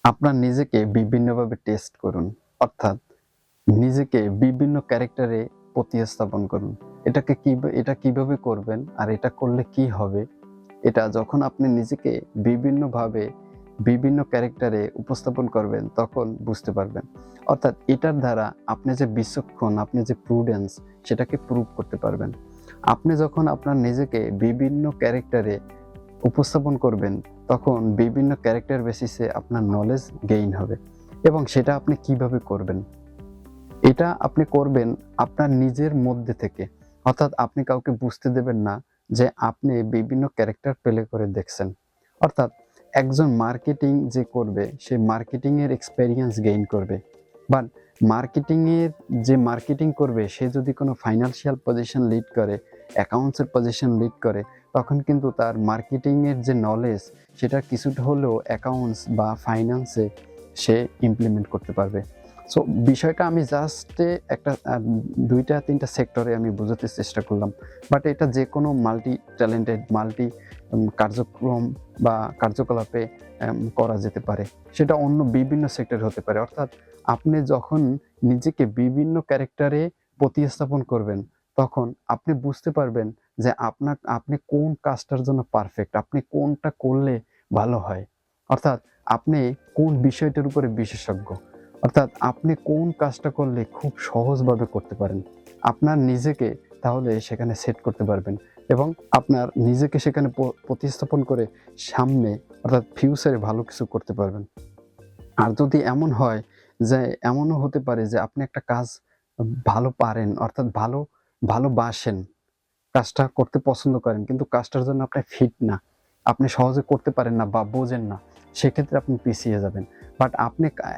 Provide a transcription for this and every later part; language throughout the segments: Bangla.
আপনার নিজেকে বিভিন্নভাবে টেস্ট করুন। অর্থাৎ নিজেকে বিভিন্ন ক্যারেক্টারে প্রতিস্থাপন করুন। এটা কিভাবে করবেন আর এটা করলে কি হবে? এটা যখন আপনি নিজেকে বিভিন্নভাবে বিভিন্ন ক্যারেক্টারে উপস্থাপন করবেন তখন বুঝতে পারবেন। অর্থাৎ এটার দ্বারা আপনি যে বিচক্ষণ, আপনি যে prudence সেটাকে প্রুভ করতে পারবেন। আপনি যখন আপনার নিজেকে বিভিন্ন ক্যারেক্টারে উপস্থাপন করবেন তখন বিভিন্ন ক্যারেক্টার বেসিসে আপনার নলেজ গেইন হবে এবং সেটা আপনি কিভাবে করবেন? এটা আপনি করবেন আপনার নিজের মধ্যে থেকে। অর্থাৎ আপনি কাউকে বুঝতে দেবেন না যে আপনি বিভিন্ন ক্যারেক্টার প্লে করে দেখছেন। অর্থাৎ একজন মার্কেটিং যে করবে সে মার্কেটিং এর এক্সপেরিয়েন্স গেইন করবে। বাট যে মার্কেটিং করবে সে যদি কোনো ফাইন্যান্সিয়াল পজিশন লিড করে, অ্যাকাউন্টস এর পজিশন লিড করে তখন কিন্তু তার মার্কেটিং এর যে নলেজ সেটা কিছুটা হলেও অ্যাকাউন্টস বা ফাইন্যান্সে সে ইমপ্লিমেন্ট করতে পারবে। সো বিষয়টা আমি জাস্ট একটা ২টা-৩টা সেক্টরে আমি বোঝাতে চেষ্টা করলাম। বাট এটা যেকোনো মাল্টি ট্যালেন্টেড কার্যক্রম বা কার্যকলাপে করা যেতে পারে। সেটা অন্য বিভিন্ন সেক্টরে হতে পারে। অর্থাৎ আপনি যখন নিজেকে বিভিন্ন ক্যারেক্টারে প্রতিস্থাপন করবেন, তখন আপনি বুঝতে পারবেন যে আপনি কোন কাজটার জন্য পারফেক্ট, আপনি কোনটা করলে ভালো হয়। অর্থাৎ আপনি কোন বিষয়টার উপরে বিশেষজ্ঞ। অর্থাৎ আপনি কোন কাজটা করলে খুব সহজভাবে করতে পারেন। আপনার নিজেকে তাহলে সেখানে সেট করতে পারবেন এবং আপনার নিজেকে সেখানে প্রতিস্থাপন করে সামনে অর্থাৎ ফিউচারে ভালো কিছু করতে পারবেন। আর যদি এমন হয় যে এমনও হতে পারে যে আপনি একটা কাজ ভালো পারেন অর্থাৎ ভালোবাসেন, কাজটা করতে পছন্দ করেন কিন্তু কাজটার জন্য আপনি ফিট না। আপনি সহজে করতে পারেন না বা বোঝেন না। সেক্ষেত্রে আপনি পিছিয়ে যাবেন। বাট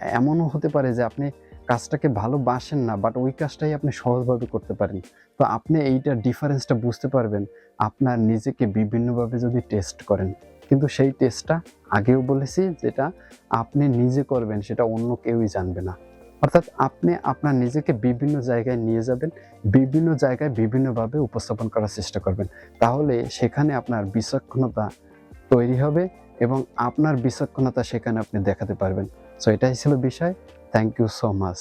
এমনও হতে পারে যে আপনি কাজটাকে ভালোবাসেন না বাট ওই কাজটাই আপনি সহজভাবে করতে পারেন। তো আপনি এইটার ডিফারেন্সটা বুঝতে পারবেন আপনার নিজেকে বিভিন্নভাবে যদি টেস্ট করেন। কিন্তু সেই টেস্টটা আগেও বলেছি যেটা আপনি নিজে করবেন সেটা অন্য কেউই জানবে না। অর্থাৎ আপনি আপনার নিজেকে বিভিন্ন জায়গায় নিয়ে যাবেন, বিভিন্ন জায়গায় বিভিন্নভাবে উপস্থাপন করার চেষ্টা করবেন। তাহলে সেখানে আপনার বিচক্ষণতা তৈরি হবে এবং আপনার বিচক্ষণতা সেখানে আপনি দেখাতে পারবেন। সো এটাই ছিল বিষয়। Thank you so much.